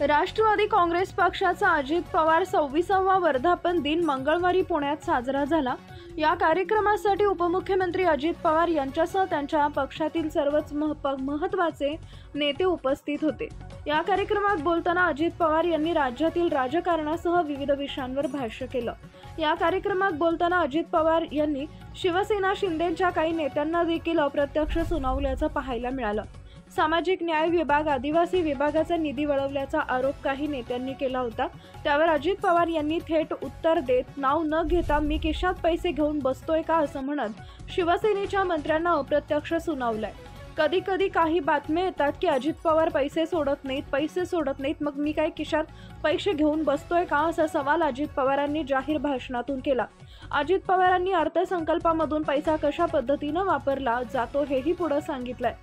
राष्ट्रवादी काँग्रेस पक्षाचा अजित पवार 26वा वर्धापन दिन मंगळवारी पुण्यात साजरा झाला। या कार्यक्रमासाठी उपमुख्यमंत्री अजित पवार यांच्यासह त्यांच्या पक्षातील सर्वच महत्त्वाचे नेते उपस्थित होते। या कार्यक्रमात बोलताना अजित पवार यांनी राज्यातील राजकारणासह विविध विषयांवर भाष्य केलं। या कार्यक्रमात बोलताना अजित पवार यांनी शिवसेना शिंदेच्या काही नेत्यांना देखील अप्रत्यक्ष सुनावल्याचं पाहायला मिळालं। सामाजिक न्याय विभाग, आदिवासी विभागाचा निधी वळवल्याचा आरोप काही नेत्यांनी केला होता। त्यावर अजित पवार यांनी थेट उत्तर देत नाव न घेता मी खिशात पैसे घेऊन बसतोय का असं म्हणत शिवसेनेच्या मंत्र्यांना अप्रत्यक्ष सुनावलंय। कधी कधी काही बातम्या येतात की अजित पवार पैसे सोडत नाहीत, मग मी काय खिशात पैसे घेऊन बसतोय का असा सवाल अजित पवारांनी जाहीर भाषणातून केला। अजित पवारांनी अर्थसंकल्पामधून पैसा कशा पद्धतीनं वापरला जातो हेही पुढे सांगितलंय।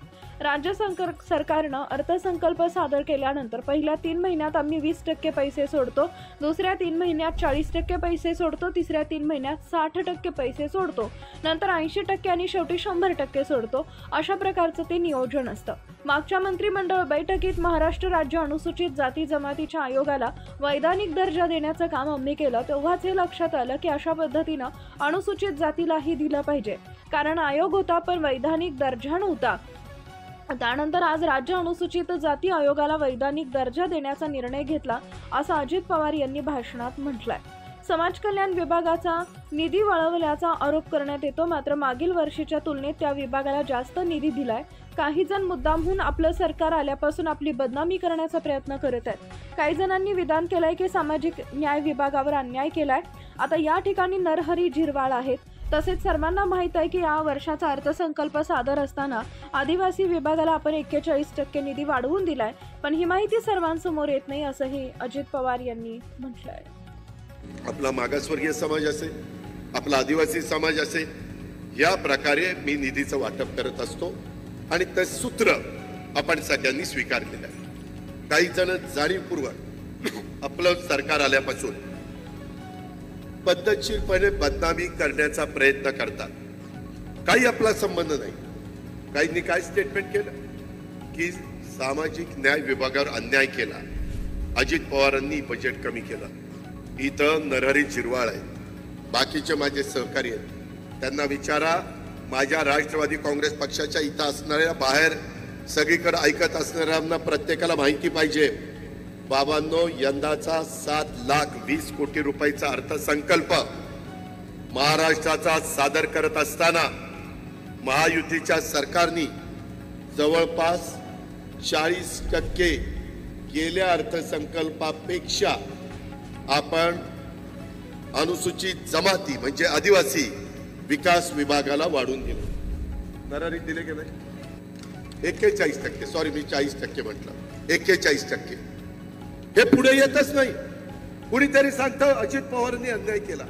राज्य सरकारनं अर्थसंकल्प सादर केल्यानंतर पहिल्या 3 महिन्यात आम्ही 20% पैसे सोडतो, दुसऱ्या 3 महिन्यात 40% पैसे सोडतो, तिसऱ्या 3 महिन्यात 60% पैसे सोडतो, नंतर 80% आणि शेवटी 100% सोडतो। अशा प्रकारचं ते नियोजन असतं। मागच्या मंत्रिमंडळ बैठकीत महाराष्ट्र राज्य अनुसूचित जाती जमातीच्या आयोगाला वैधानिक दर्जा देण्याचं काम आम्ही केलं, तेव्हाच हे लक्षात आलं की अशा पद्धतीनं अनुसूचित जातीलाही दिलं पाहिजे, कारण आयोग होता पण वैधानिक दर्जा नव्हता। त्यानंतर आज राज्य अनुसूचित जाती आयोगाला वैधानिक दर्जा देण्याचा निर्णय घेतला, असं अजित पवार यांनी भाषणात म्हटलंय। समाज कल्याण विभागाचा निधी वळवल्याचा आरोप करण्यात येतो, मात्र मागील वर्षीच्या तुलनेत त्या विभागाला जास्त निधी दिलाय। काही जण मुद्दामहून आपलं सरकार आल्यापासून आपली बदनामी करण्याचा प्रयत्न करत आहेत। काही जणांनी विधान केलंय की सामाजिक न्याय विभागावर अन्याय केलाय। आता या ठिकाणी नरहरी झिरवाळ आहेत। तसेच सर्वांना माहित आहे की या वर्षाचा अर्थसंकल्प सादर असताना आदिवासी विभागाला आपण 41% निधी वाढवून दिलाय, पण ही माहिती सर्वांसमोर येत नाही, असंही अजित पवार यांनी म्हटलंय। आपला मागासवर्गीय समाज असेल, आपला आदिवासी समाज असेल, या प्रकारे मी निधीचं वाटप करत असतो आणि ते सूत्र आपण सगळ्यांनी स्वीकारलेलं आहे। काही जण जाणीवपूर्वक आपलं सरकार आल्यापासून पद्धतशीरपणे बदनामी करण्याचा प्रयत्न करतात। काही आपला संबंध नाही। काहींनी काय स्टेटमेंट केलं की सामाजिक न्याय विभागावर अन्याय केला, अजित पवारांनी बजेट कमी केलं। इथं नरहरी झिरवाळ आहेत, बाकीचे माझे सहकारी आहेत, त्यांना विचारा। माझ्या राष्ट्रवादी काँग्रेस पक्षाच्या इथं असणाऱ्या, बाहेर सगळीकडे ऐकत असणाऱ्यांना प्रत्येकाला माहिती पाहिजे, बाबांनो, यंदाचा 7,20,00,000 रुपयाचा अर्थसंकल्प महाराष्ट्राचा सादर करत असताना महायुतीच्या सरकारने जवळपास 40% गेल्या अर्थसंकल्पापेक्षा आपण अनुसूचित जमाती म्हणजे आदिवासी विकास विभागाला वाढवून दिलं। नरहरी दिले गेले 41%, सॉरी मी 40% म्हटलं, 41%। हे पुढे येतच नाही। कुणीतरी सांगतं अजित पवारांनी अन्याय केला,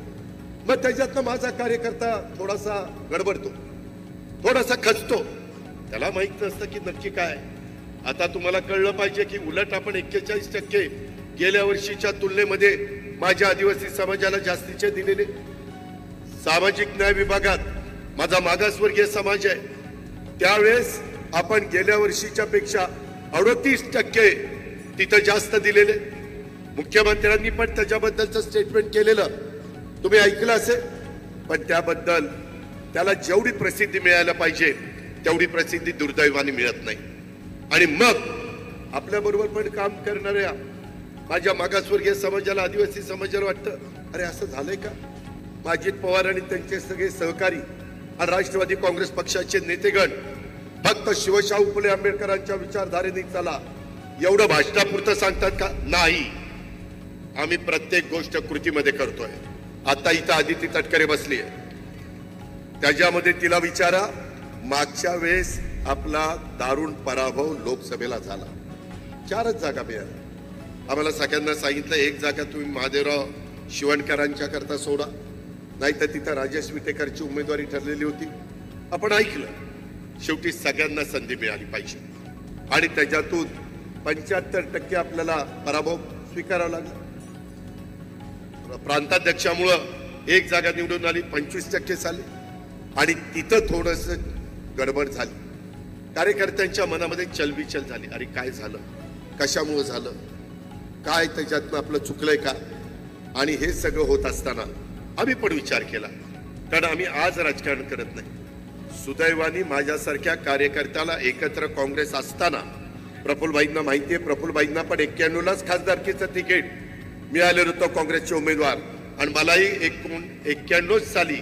मग त्याच्यातनं माझा कार्यकर्ता थोडासा गडबडतो, थोडासा खचतो, त्याला माहित नसतं की नक्की काय। आता तुम्हाला कळलं पाहिजे की उलट आपण 41% गेल्या वर्षीच्या तुलनेमध्ये माझ्या आदिवासी समाजाला जास्तीचे दिलेले। सामाजिक न्याय विभागात माझा मागासवर्गीय समाज आहे, त्यावेळेस आपण गेल्या वर्षीच्या पेक्षा 38% तिथं जास्त दिलेले। मुख्यमंत्र्यांनी पण त्याच्याबद्दलचं स्टेटमेंट केलेलं तुम्ही ऐकलं असेल, पण त्याबद्दल त्याला जेवढी प्रसिद्धी मिळायला पाहिजे तेवढी प्रसिद्धी दुर्दैवाने मिळत नाही। आणि मग आपल्या बरोबर पण काम करणाऱ्या माझ्या मागासवर्गीय समाजाला, आदिवासी समाजाला वाटतं अरे असं झालंय का। अजित पवार आणि त्यांचे सगळे सहकारी आणि राष्ट्रवादी काँग्रेस पक्षाचे नेतेगण फक्त शिवशाहू फुले आंबेडकरांच्या विचारधारेने चला एवढं भाषणापुरतं सांगतात का? नाही, आम्ही प्रत्येक गोष्ट कृतीमध्ये करतोय। आता इथं आदिती तटकरे बसली आहे, त्याच्यामध्ये तिला विचारा, मागच्या वेळेस आपला दारुण पराभव लोकसभेला झाला, 4च जागा मिळाल्या। आम्हाला सगळ्यांना सांगितलं 1 जागा तुम्ही महादेवराव शिवणकरांच्या करता सोडा, नाहीतर तिथं राजेश विटेकरची उमेदवारी ठरलेली होती। आपण ऐकलं, शेवटी सगळ्यांना संधी मिळाली पाहिजे आणि त्याच्यातून 75% आपल्याला पराभव स्वीकारावा लागला। प्रांताध्यक्षामुळं 1 जागा निवडून आली, 25% झाले आणि तिथं थोडस गडबड झाली। कार्यकर्त्यांच्या मनामध्ये चलबिचल झाली, अरे काय झालं, कशामुळे झालं। काय त्याच्यातनं आपलं चुकलंय का. आणि हे सगळं होत असताना आम्ही पण विचार केला, कारण आम्ही आज राजकारण करत नाही. सुदैवाने माझ्यासारख्या कार्यकर्त्याला एकत्र काँग्रेस असताना प्रफुल्लभाईंना माहितीये, प्रफुल्लभाईंना पण 91लाच खासदारकीचं तिकीट मिळालेलं होतं काँग्रेसचे उमेदवार, आणि मलाही 91 साली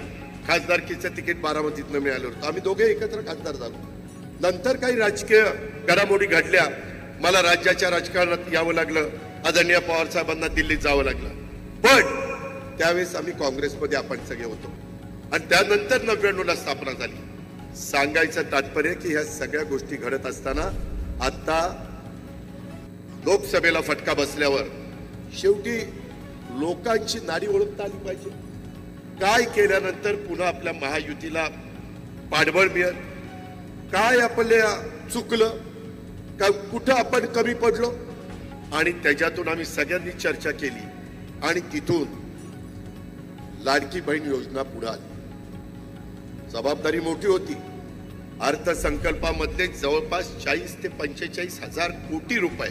खासदारकीचं तिकीट बारामतीतनं मिळालं होतं. आम्ही दोघे एकत्र खासदार झालो. नंतर काही राजकीय घडामोडी घडल्या, मला राज्याच्या राजकारणात यावं लागलं, आदरणीय पवार साहेबांना दिल्लीत जावं लागलं. पण त्यावेळेस आम्ही काँग्रेसमध्ये आपण सगळे होतो, आणि त्यानंतर 99ला स्थापना झाली. सांगायचं तात्पर्य की ह्या सगळ्या गोष्टी घडत असताना आता लोकसभेला फटका बसल्यावर शेवटी लोकांची नाडी ओळखता आली पाहिजे. काय केल्यानंतर पुन्हा आपल्या महायुतीला पाठबळ मिळेल, काय आपल्या चुकलं का, कुठं आपण कमी पडलो, आणि त्याच्यातून आम्ही सगळ्यांनी चर्चा केली, आणि तिथून लाडकी बहीण योजना पुढे आली. जबाबदारी मोठी होती. अर्थसंकल्पामध्ये जवळपास 40 ते 45 हजार कोटी रुपये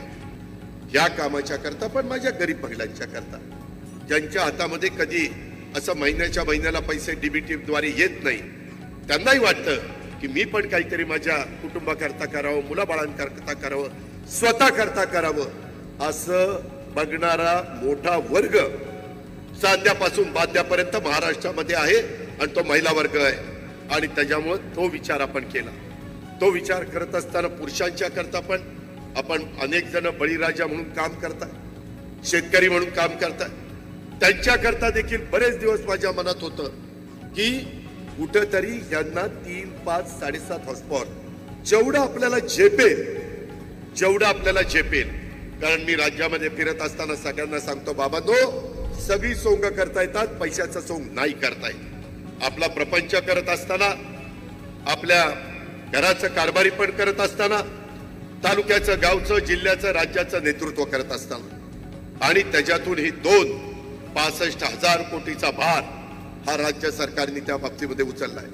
या कामाच्या करता, पण माझ्या गरीब महिलांच्या करता, ज्यांच्या हातामध्ये कधी असं महिन्याच्या महिन्याला पैसे डीबीटी द्वारे येत नाही, त्यांनाही वाटतं की मी पण काहीतरी माझ्या कुटुंबाकरता करावं, मुलाबाळांकरता करावं, स्वतः करता करावं, असं बघणारा मोठा वर्ग सांध्यापासून बांध्यापर्यंत महाराष्ट्रामध्ये आहे, आणि तो महिला वर्ग आहे. आणि त्याच्यामुळे तो विचार आपण केला. तो विचार करत असताना पुरुषांच्या करता पण आपण अनेक जण बळीराजा म्हणून काम करतात, शेतकरी म्हणून काम करतात, त्यांच्या करता देखील बरेच दिवस माझ्या मनात होतं की कुठेतरी यांना 3, 5, 7.5 हॉर्सपॉवर जेवढं आपल्याला झेपेल. कारण मी राज्यामध्ये फिरत असताना सगळ्यांना सांगतो, बाबांनो, सगळी सोंग करता येतात, पैशाचं सोंग नाही करता येत. आपला प्रपंच करत असताना, आपल्या घराचं कारभारी पण करत असताना, तालुक्याचं, गावचं, जिल्ह्याचं, राज्याचं नेतृत्व करत असताना, आणि त्याच्यातून ही 65,000 कोटीचा भार हा राज्य सरकारने त्या बाबतीमध्ये उचललाय.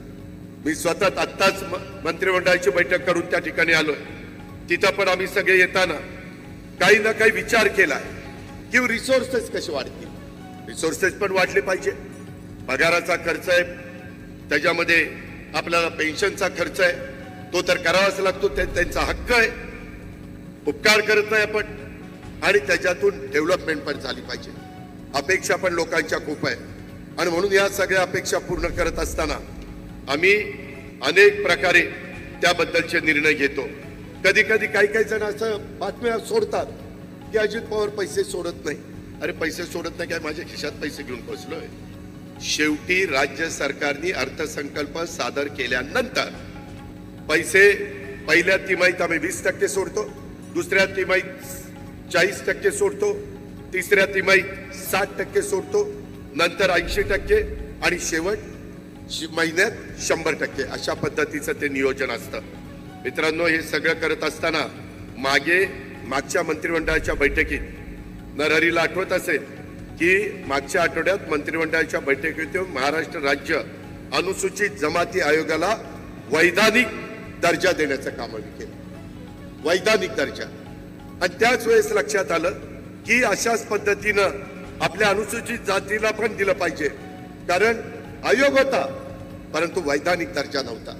मी स्वतः आत्ताच मंत्रिमंडळाची बैठक करून त्या ठिकाणी आलोय. तिथं पण आम्ही सगळे येताना काही ना काही विचार केलाय की रिसोर्सेस कसे वाढतील. रिसोर्सेस पण वाढले पाहिजे. पगाराचा खर्च आहे, त्याच्यामध्ये आपल्याला पेन्शनचा खर्च आहे, तो तर करावाच लागतो, त्यांचा हक्क आहे, उपकार करत नाही आपण. आणि त्याच्यातून डेव्हलपमेंट पण झाली पाहिजे. अपेक्षा पण लोकांच्या खूप आहे, आणि म्हणून या सगळ्या अपेक्षा पूर्ण करत असताना आम्ही अनेक प्रकारे त्याबद्दलचे निर्णय घेतो. कधी कधी काही जण असं बातम्या सोडतात की अजित पवार पैसे सोडत नाही. अरे पैसे सोडत नाही काय, माझ्या खिशात पैसे घेऊन पोहोचलोय. शेवटी राज्य सरकारने अर्थसंकल्प सादर केल्यानंतर पैसे पहिल्या तिमाहीत आम्ही 20% सोडतो, दुसऱ्या तिमाहीत 40% सोडतो, तिसऱ्या तिमाहीत 60% सोडतो, नंतर 80%, आणि शेवट महिन्यात 100%. अशा पद्धतीचं ते नियोजन असतं. मित्रांनो, हे सगळं करत असताना मागच्या मंत्रिमंडळाच्या बैठकीत नरहरीला आठवत असेल की मागच्या आठवड्यात मंत्रिमंडळाच्या बैठकीत महाराष्ट्र राज्य अनुसूचित जमाती आयोगाला वैधानिक दर्जा देण्याचं काम आम्ही केलं. वैधानिक दर्जा. आणि त्याच वेळेस लक्षात आलं की अशाच पद्धतीनं आपल्या अनुसूचित जातीला पण दिलं पाहिजे, कारण आयोग होता परंतु वैधानिक दर्जा नव्हता.